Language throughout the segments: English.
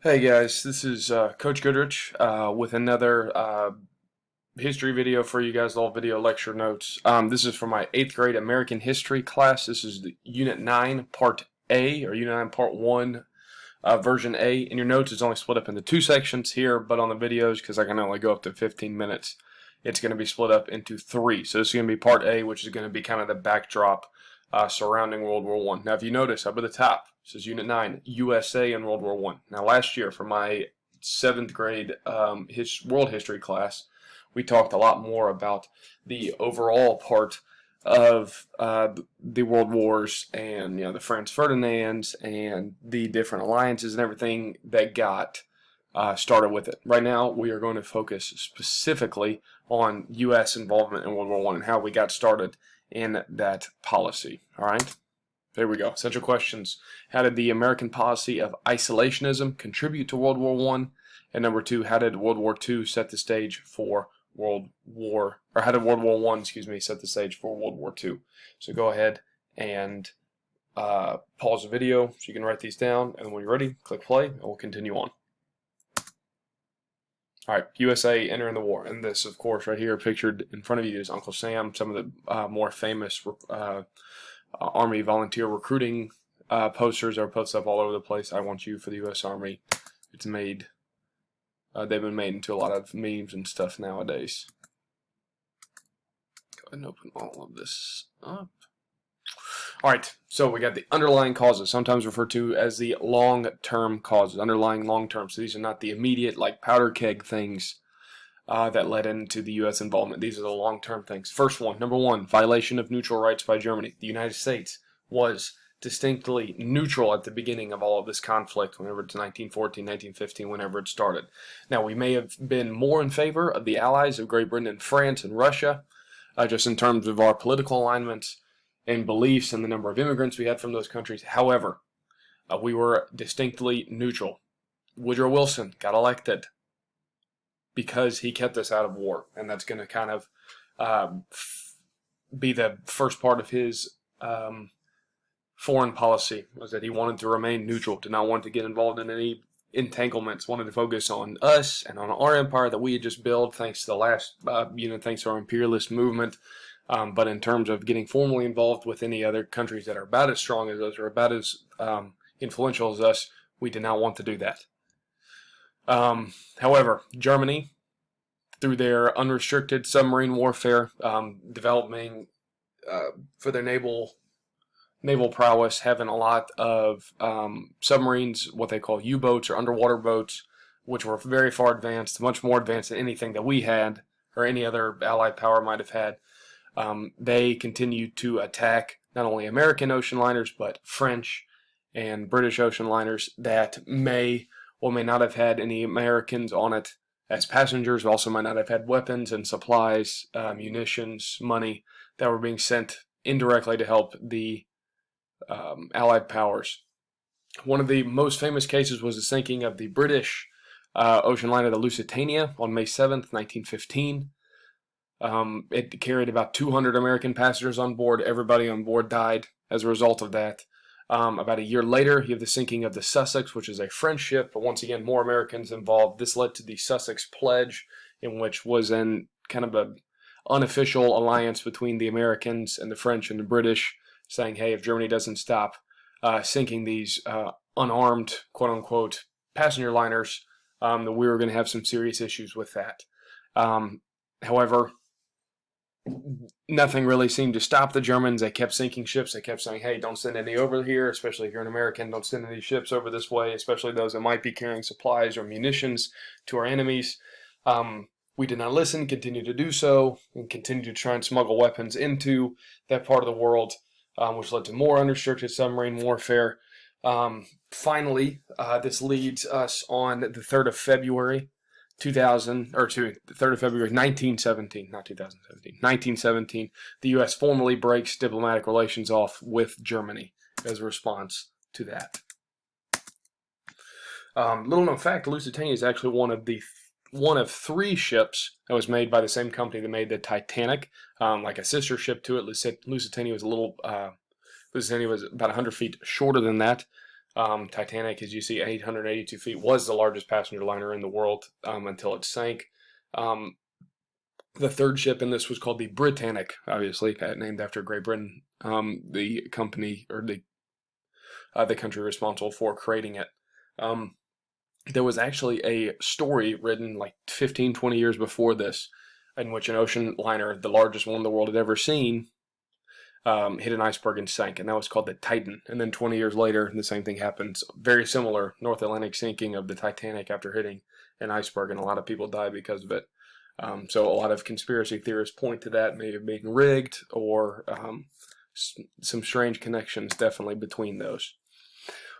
Hey guys, this is Coach Goodrich with another history video for you guys, all video lecture notes. This is for my 8th grade American history class. This is the Unit 9 Part A, or Unit 9 Part 1 Version A. In your notes, it's only split up into 2 sections here, but on the videos, because I can only go up to 15 minutes, it's going to be split up into 3. So this is going to be Part A, which is going to be kind of the backdrop surrounding World War I. Now, if you notice up at the top, it says Unit 9, USA and World War I. Now, last year for my 7th grade world history class, we talked a lot more about the overall part of the world wars and the Franz Ferdinands and the different alliances and everything that got started with it. Right now, we are going to focus specifically on U.S. involvement in World War I and how we got started in that policy. All right, there we go. Essential questions. How did the American policy of isolationism contribute to World War I? And number 2, how did World War II set the stage for how did World War I, set the stage for World War II? So go ahead and pause the video so you can write these down, and when you're ready, click play, and we'll continue on. All right, USA entering the war, and this, of course, right here pictured in front of you is Uncle Sam. Some of the more famous Army volunteer recruiting posters are posted up all over the place. I want you for the U.S. Army. It's made. They've been made into a lot of memes and stuff nowadays. Go ahead and open all of this up. All right, so we got the underlying causes, sometimes referred to as the long-term causes, underlying long-term. So these are not the immediate, like powder keg things that led into the U.S. involvement. These are the long-term things. First one, number 1, violation of neutral rights by Germany. The United States was distinctly neutral at the beginning of all of this conflict, whenever it's 1914, 1915, whenever it started. Now, we may have been more in favor of the allies of Great Britain and France and Russia, just in terms of our political alignments and beliefs and the number of immigrants we had from those countries. However, we were distinctly neutral. Woodrow Wilson got elected because he kept us out of war, and that's going to kind of be the first part of his foreign policy, was that he wanted to remain neutral, did not want to get involved in any entanglements, wanted to focus on us and on our empire that we had just built thanks to the last thanks to our imperialist movement. But in terms of getting formally involved with any other countries that are about as strong as us or about as influential as us, we did not want to do that. However, Germany, through their unrestricted submarine warfare, developing for their naval prowess, having a lot of submarines, what they call U-boats or underwater boats, which were very far advanced, much more advanced than anything that we had or any other allied power might have had. They continued to attack not only American ocean liners, but French and British ocean liners that may or may not have had any Americans on it as passengers, also might not have had weapons and supplies, munitions, money that were being sent indirectly to help the Allied powers. One of the most famous cases was the sinking of the British ocean liner, the Lusitania, on May 7th, 1915. It carried about 200 American passengers on board. Everybody on board died as a result of that. About a year later, you have the sinking of the Sussex, which is a French ship, but once again, more Americans involved. This led to the Sussex Pledge, in which was an kind of an unofficial alliance between the Americans and the French and the British, saying, hey, if Germany doesn't stop sinking these unarmed, quote-unquote, passenger liners, then we were going to have some serious issues with that. However, nothing really seemed to stop the Germans. They kept sinking ships. They kept saying, hey, don't send any over here, especially if you're an American. Don't send any ships over this way, especially those that might be carrying supplies or munitions to our enemies. We did not listen, continued to do so, and continued to try and smuggle weapons into that part of the world, which led to more unrestricted submarine warfare. Finally, this leads us on the 3rd of February, 1917, not 2017, 1917, the U.S. formally breaks diplomatic relations off with Germany as a response to that. Little known fact, the Lusitania is actually one of 3 ships that was made by the same company that made the Titanic, like a sister ship to it. Lusitania was Lusitania was about 100 feet shorter than that. Titanic, as you see, 882 feet, was the largest passenger liner in the world until it sank. The third ship in this was called the Britannic, obviously named after Great Britain, the company or the country responsible for creating it. There was actually a story written like 15, 20 years before this, in which an ocean liner, the largest one the world had ever seen, hit an iceberg and sank, and that was called the Titan. And then 20 years later, the same thing happens. Very similar, North Atlantic sinking of the Titanic after hitting an iceberg, and a lot of people died because of it. So a lot of conspiracy theorists point to that maybe being rigged, or some strange connections definitely between those.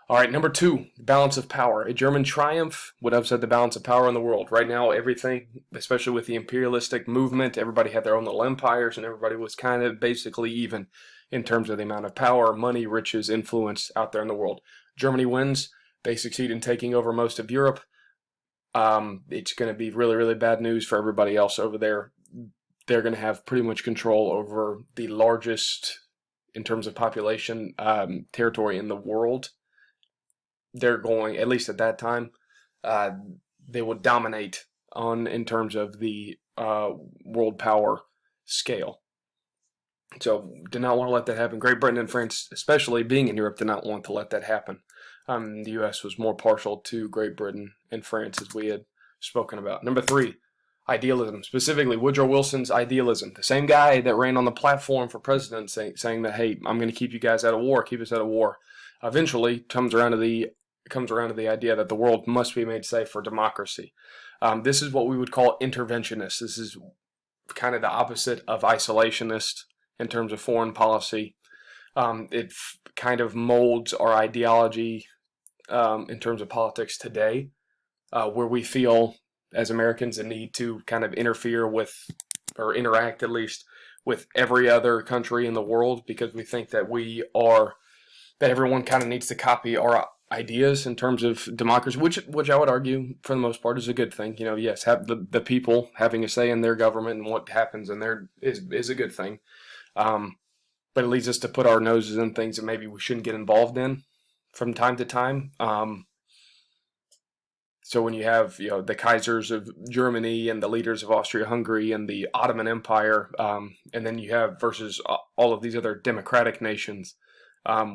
All right, number 2, balance of power. A German triumph would upset the balance of power in the world. Right now, everything, especially with the imperialistic movement, everybody had their own little empires, and everybody was kind of basically even in terms of the amount of power, money, riches, influence out there in the world. Germany wins. They succeed in taking over most of Europe. It's going to be really, really bad news for everybody else over there. They're going to have pretty much control over the largest, in terms of population, territory in the world. They're going, at least at that time, they would dominate in terms of the world power scale. So did not want to let that happen. Great Britain and France, especially being in Europe, did not want to let that happen. The U.S. was more partial to Great Britain and France, as we had spoken about. Number 3, idealism. Specifically, Woodrow Wilson's idealism. The same guy that ran on the platform for president saying that, hey, I'm going to keep you guys out of war, keep us out of war. Eventually comes around to the idea that the world must be made safe for democracy. This is what we would call interventionist. This is kind of the opposite of isolationist in terms of foreign policy. It kind of molds our ideology in terms of politics today, where we feel as Americans a need to kind of interfere with, or interact at least, with every other country in the world, because we think that that everyone kind of needs to copy our ideas in terms of democracy, which I would argue for the most part is a good thing. Yes, have the people having a say in their government and what happens in there is a good thing. But it leads us to put our noses in things that maybe we shouldn't get involved in from time to time. So when you have the Kaisers of Germany and the leaders of Austria-Hungary and the Ottoman Empire, and then you have versus all of these other democratic nations,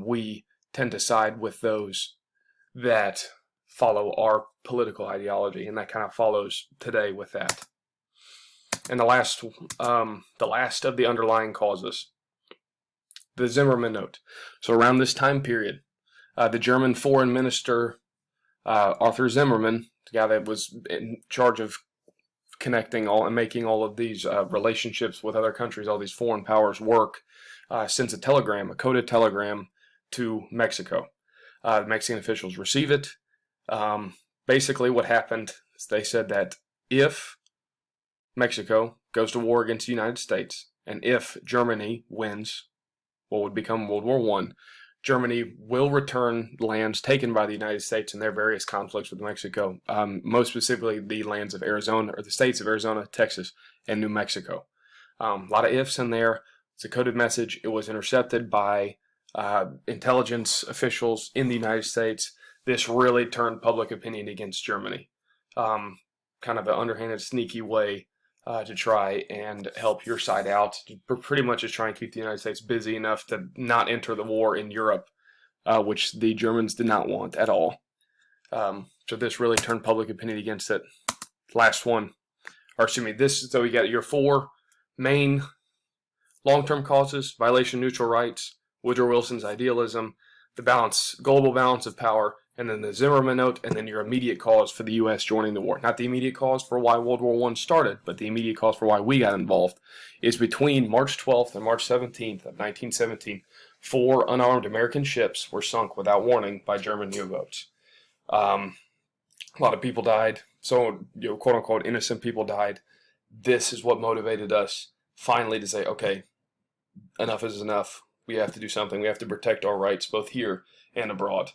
we tend to side with those that follow our political ideology, and that kind of follows today with that. And the last of the underlying causes, the Zimmermann Note. So around this time period, the German foreign minister, Arthur Zimmermann, the guy that was in charge of connecting all and making all of these relationships with other countries, all these foreign powers work, sends a coded telegram to Mexico. The Mexican officials receive it. Basically what happened is they said that if Mexico goes to war against the United States, and if Germany wins what would become World War I, Germany will return lands taken by the United States in their various conflicts with Mexico, most specifically the lands of Arizona, or the states of Arizona, Texas, and New Mexico. A lot of ifs in there. It's a coded message. It was intercepted by intelligence officials in the United States. This really turned public opinion against Germany. Kind of an underhanded, sneaky way to try and help your side out. Pretty much just try and keep the United States busy enough to not enter the war in Europe, which the Germans did not want at all. So this really turned public opinion against it. Last one, so we got your 4 main long-term causes: violation of neutral rights, Woodrow Wilson's idealism, the global balance of power, and then the Zimmermann Note, and then your immediate cause for the U.S. joining the war. Not the immediate cause for why World War I started, but the immediate cause for why we got involved is between March 12th and March 17th of 1917, 4 unarmed American ships were sunk without warning by German U-boats. A lot of people died, so quote-unquote innocent people died. This is what motivated us finally to say, okay, enough is enough. We have to do something. We have to protect our rights both here and abroad.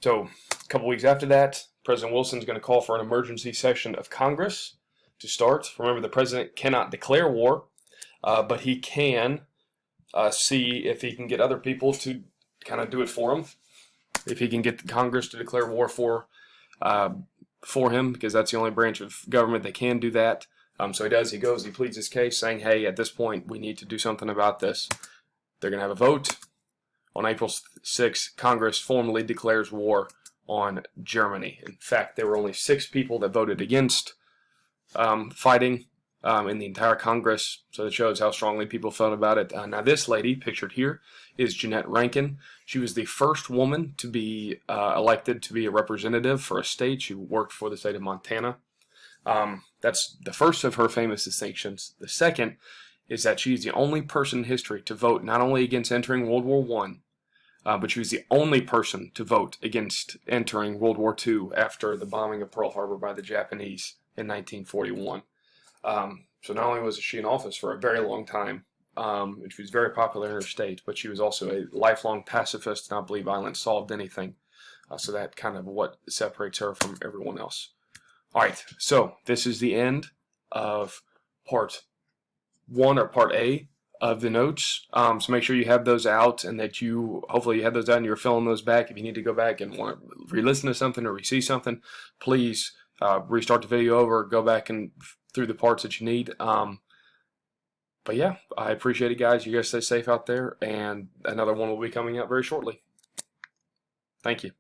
So a couple weeks after that, President Wilson's going to call for an emergency session of Congress to start. Remember, the president cannot declare war, but he can see if he can get other people to kind of do it for him. If he can get Congress to declare war for him, because that's the only branch of government that can do that. So he does. He goes. He pleads his case, saying, "Hey, at this point, we need to do something about this." They're going to have a vote on April 6th. Congress formally declares war on Germany. In fact, there were only 6 people that voted against fighting in the entire Congress, so it shows how strongly people felt about it. Now, this lady, pictured here, is Jeanette Rankin. She was the first woman to be elected to be a representative for a state. She worked for the state of Montana. That's the first of her famous distinctions. The second is that she's the only person in history to vote not only against entering World War I, but she was the only person to vote against entering World War II after the bombing of Pearl Harbor by the Japanese in 1941. So not only was she in office for a very long time, and she was very popular in her state, but she was also a lifelong pacifist, not believe violence solved anything. So that kind of what separates her from everyone else. All right, so this is the end of part 1 or part A of the notes. So make sure you have those out, and that hopefully you have those out and you're filling those back. If you need to go back and want to re-listen to something or re-see something, please restart the video over, go back and through the parts that you need. But yeah, I appreciate it, guys. You guys stay safe out there, and another one will be coming out very shortly. Thank you.